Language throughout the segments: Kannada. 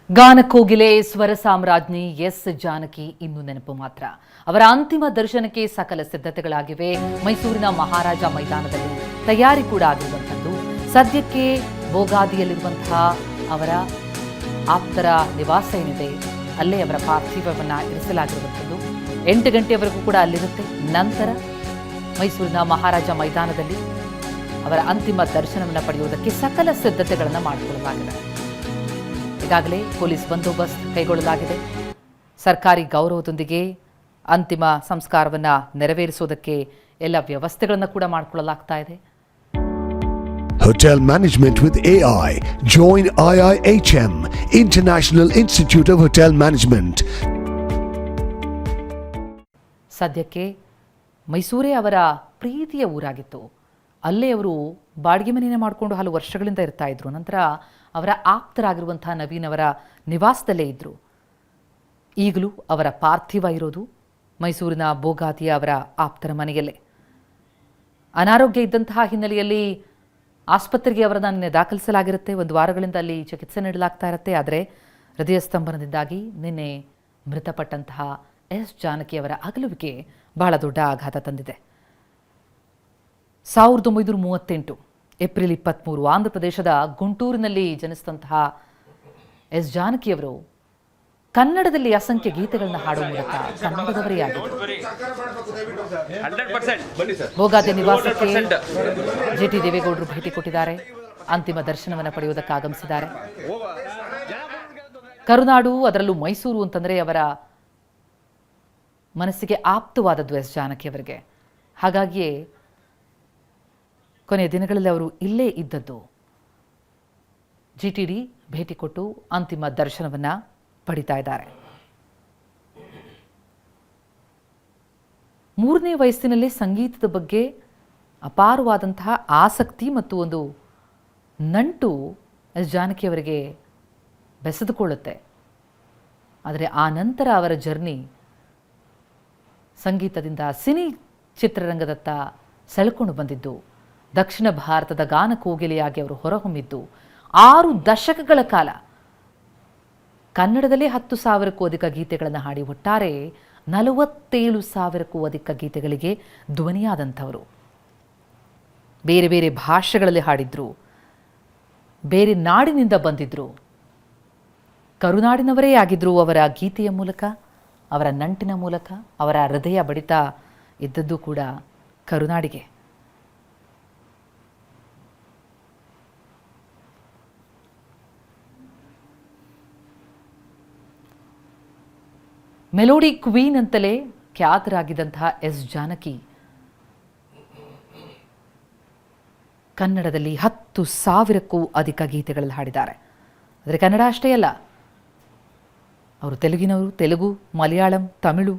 ಗಾನಕೋಗಿಲೆ ಸ್ವರ ಸಾಮ್ರಾಜ್ಞಿ ಎಸ್ ಜಾನಕಿ ಇನ್ನು ನೆನಪು ಮಾತ್ರ. ಅವರ ಅಂತಿಮ ದರ್ಶನಕ್ಕೆ ಸಕಲ ಸಿದ್ಧತೆಗಳಾಗಿವೆ. ಮೈಸೂರಿನ ಮಹಾರಾಜ ಮೈದಾನದಲ್ಲಿ ತಯಾರಿ ಕೂಡ ಆಗಿರುವಂಥದ್ದು. ಸದ್ಯಕ್ಕೆ ಬೋಗಾದಿಯಲ್ಲಿರುವಂತಹ ಅವರ ಆಪ್ತರ ನಿವಾಸ ಏನಿದೆ ಅಲ್ಲೇ ಅವರ ಪಾರ್ಥಿವವನ್ನು ಇರಿಸಲಾಗಿರುವಂಥದ್ದು. 8 ಗಂಟೆಯವರೆಗೂ ಕೂಡ ಅಲ್ಲಿರುತ್ತೆ. ನಂತರ ಮೈಸೂರಿನ ಮಹಾರಾಜ ಮೈದಾನದಲ್ಲಿ ಅವರ ಅಂತಿಮ ದರ್ಶನವನ್ನು ಪಡೆಯುವುದಕ್ಕೆ ಸಕಲ ಸಿದ್ಧತೆಗಳನ್ನು ಮಾಡಿಕೊಳ್ಳಲಾಗಿದೆ. ಈಗಾಗಲೇ ಪೊಲೀಸ್ ಬಂದೋಬಸ್ತ್ ಕೈಗೊಳ್ಳಲಾಗಿದೆ. ಸರ್ಕಾರಿ ಗೌರವದೊಂದಿಗೆ ಅಂತಿಮ ಸಂಸ್ಕಾರವನ್ನು ನೆರವೇರಿಸುವುದಕ್ಕೆ ಎಲ್ಲ ವ್ಯವಸ್ಥೆಗಳನ್ನು ಕೂಡ ಮಾಡಿಕೊಳ್ಳಲಾಗ್ತಾ ಇದೆ. Hotel Management with AI. Join IIHM, International Institute of Hotel Management. ಸದ್ಯಕ್ಕೆ ಮೈಸೂರೇ ಅವರ ಪ್ರೀತಿಯ ಊರಾಗಿತ್ತು. ಅಲ್ಲೇ ಅವರು ಬಾಡಿಗೆ ಮನೆಯೇ ಮಾಡಿಕೊಂಡು ಹಲವು ವರ್ಷಗಳಿಂದ ಇರ್ತಾ ಇದ್ರು. ನಂತರ ಅವರ ಆಪ್ತರಾಗಿರುವಂತಹ ನವೀನ್ ಅವರ ನಿವಾಸದಲ್ಲೇ ಇದ್ದರು. ಈಗಲೂ ಅವರ ಪಾರ್ಥಿವ ಇರೋದು ಮೈಸೂರಿನ ಬೋಗಾದಿಯ ಅವರ ಆಪ್ತರ ಮನೆಯಲ್ಲೇ. ಅನಾರೋಗ್ಯ ಇದ್ದಂತಹ ಹಿನ್ನೆಲೆಯಲ್ಲಿ ಆಸ್ಪತ್ರೆಗೆ ಅವರನ್ನು ನಿನ್ನೆ ದಾಖಲಿಸಲಾಗಿರುತ್ತೆ. 1 ವಾರಗಳಿಂದ ಅಲ್ಲಿ ಚಿಕಿತ್ಸೆ ನೀಡಲಾಗ್ತಾ ಇರುತ್ತೆ. ಆದರೆ ಹೃದಯ ಸ್ತಂಭನದಿಂದಾಗಿ ನಿನ್ನೆ ಮೃತಪಟ್ಟಂತಹ ಎಸ್ ಜಾನಕಿಯವರ ಅಗಲುವಿಕೆ ಬಹಳ ದೊಡ್ಡ ಆಘಾತ ತಂದಿದೆ. 1938 ಏಪ್ರಿಲ್ 23 ಆಂಧ್ರ ಪ್ರದೇಶದ ಗುಂಟೂರಿನಲ್ಲಿ ಜನಿಸಿದಂತಹ ಎಸ್ ಜಾನಕಿಯವರು ಕನ್ನಡದಲ್ಲಿ ಅಸಂಖ್ಯ ಗೀತೆಗಳನ್ನು ಹಾಡುವ ಮೂಲಕ ಕನ್ನಡದವರೇ ಆಗಿದ್ದರು. ಬೋಗಾದಿ ನಿವಾಸಕ್ಕೆ ಜೆಟಿ ದೇವೇಗೌಡರು ಭೇಟಿ ಕೊಟ್ಟಿದ್ದಾರೆ. ಅಂತಿಮ ದರ್ಶನವನ್ನು ಪಡೆಯುವುದಕ್ಕೆ ಆಗಮಿಸಿದ್ದಾರೆ. ಕರುನಾಡು, ಅದರಲ್ಲೂ ಮೈಸೂರು ಅಂತಂದರೆ ಅವರ ಮನಸ್ಸಿಗೆ ಆಪ್ತವಾದದ್ದು ಎಸ್ ಜಾನಕಿಯವರಿಗೆ. ಹಾಗಾಗಿಯೇ ಕೊನೆಯ ದಿನಗಳಲ್ಲಿ ಅವರು ಇಲ್ಲೇ ಇದ್ದದ್ದು. ಜಿಟಿಡಿ ಭೇಟಿ ಕೊಟ್ಟು ಅಂತಿಮ ದರ್ಶನವನ್ನು ಪಡಿತಾ ಇದ್ದಾರೆ. 3ನೇ ವಯಸ್ಸಿನಲ್ಲಿ ಸಂಗೀತದ ಬಗ್ಗೆ ಅಪಾರವಾದಂತಹ ಆಸಕ್ತಿ ಮತ್ತು ಒಂದು ನಂಟು ಎಸ್ ಜಾನಕಿಯವರಿಗೆ ಬೆಸೆದುಕೊಳ್ಳುತ್ತೆ. ಆದರೆ ಆ ನಂತರ ಅವರ ಜರ್ನಿ ಸಂಗೀತದಿಂದ ಸಿನಿ ಚಿತ್ರರಂಗದತ್ತ ಸೆಳೆಕೊಂಡು ಬಂದಿದ್ದು. ದಕ್ಷಿಣ ಭಾರತದ ಗಾನಕೋಗಿಲೆಯಾಗಿ ಅವರು ಹೊರಹೊಮ್ಮಿದ್ದು 6 ದಶಕಗಳ ಕಾಲ ಕನ್ನಡದಲ್ಲಿ 10,000ಕ್ಕೂ ಅಧಿಕ ಗೀತೆಗಳನ್ನು ಹಾಡಿ ಒಟ್ಟಾರೆ 47,000ಕ್ಕೂ ಅಧಿಕ ಗೀತೆಗಳಿಗೆ ಧ್ವನಿಯಾದಂಥವರು. ಬೇರೆ ಬೇರೆ ಭಾಷೆಗಳಲ್ಲಿ ಹಾಡಿದ್ರು, ಬೇರೆ ನಾಡಿನಿಂದ ಬಂದಿದ್ರು, ಕರುನಾಡಿನವರೇ ಆಗಿದ್ರು. ಅವರ ಗೀತೆಯ ಮೂಲಕ, ಅವರ ನಂಟಿನ ಮೂಲಕ ಅವರ ಹೃದಯ ಬಡಿತ ಇದ್ದದ್ದು ಕೂಡ ಕರುನಾಡಿಗೆ. ಮೆಲೋಡಿ ಕ್ವೀನ್ ಅಂತಲೇ ಖ್ಯಾತರಾಗಿದ್ದಂತಹ ಎಸ್ ಜಾನಕಿ ಕನ್ನಡದಲ್ಲಿ 10,000ಕ್ಕೂ ಅಧಿಕ ಗೀತೆಗಳಲ್ಲಿ ಹಾಡಿದ್ದಾರೆ. ಆದರೆ ಕನ್ನಡ ಅಷ್ಟೇ ಅಲ್ಲ, ಅವರು ತೆಲುಗಿನವರು. ತೆಲುಗು, ಮಲಯಾಳಂ, ತಮಿಳು,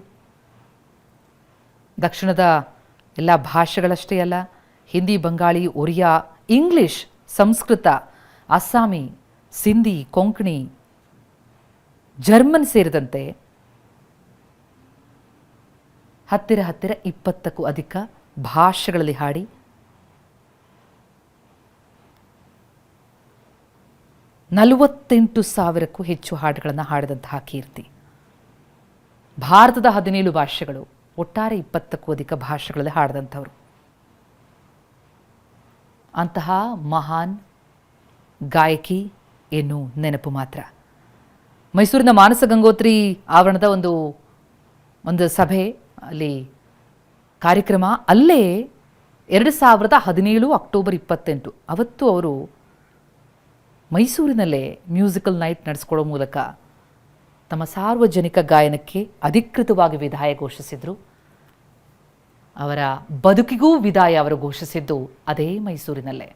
ದಕ್ಷಿಣದ ಎಲ್ಲ ಭಾಷೆಗಳಷ್ಟೇ ಅಲ್ಲ, ಹಿಂದಿ, ಬಂಗಾಳಿ, ಒರಿಯಾ, ಇಂಗ್ಲಿಷ್, ಸಂಸ್ಕೃತ, ಅಸ್ಸಾಮಿ, ಸಿಂಧಿ, ಕೊಂಕಣಿ, ಜರ್ಮನ್ ಸೇರಿದಂತೆ ಹತ್ತಿರ 20ಕ್ಕೂ ಅಧಿಕ ಭಾಷೆಗಳಲ್ಲಿ ಹಾಡಿ $48,000ಕ್ಕೂ ಹೆಚ್ಚು ಹಾಡುಗಳನ್ನು ಹಾಡಿದಂತಹ ಕೀರ್ತಿ. ಭಾರತದ 17 ಭಾಷೆಗಳು, ಒಟ್ಟಾರೆ 20ಕ್ಕೂ ಅಧಿಕ ಭಾಷೆಗಳಲ್ಲಿ ಹಾಡಿದಂಥವರು. ಅಂತಹ ಮಹಾನ್ ಗಾಯಕಿ ಏನು ನೆನಪು ಮಾತ್ರ. ಮೈಸೂರಿನ ಮಾನಸ ಗಂಗೋತ್ರಿ ಆವರಣದ ಒಂದು ಸಭೆ, ಅಲ್ಲಿ ಕಾರ್ಯಕ್ರಮ, ಅಲ್ಲೇ 2017 ಅಕ್ಟೋಬರ್ 28 ಅವತ್ತು ಅವರು ಮೈಸೂರಿನಲ್ಲೇ ಮ್ಯೂಸಿಕಲ್ ನೈಟ್ ನಡೆಸ್ಕೊಳ್ಳೋ ಮೂಲಕ ತಮ್ಮ ಸಾರ್ವಜನಿಕ ಗಾಯನಕ್ಕೆ ಅಧಿಕೃತವಾಗಿ ವಿದಾಯ ಘೋಷಿಸಿದರು. ಅವರ ಬದುಕಿಗೂ ವಿದಾಯ ಅವರು ಘೋಷಿಸಿದ್ದು ಅದೇ ಮೈಸೂರಿನಲ್ಲೇ.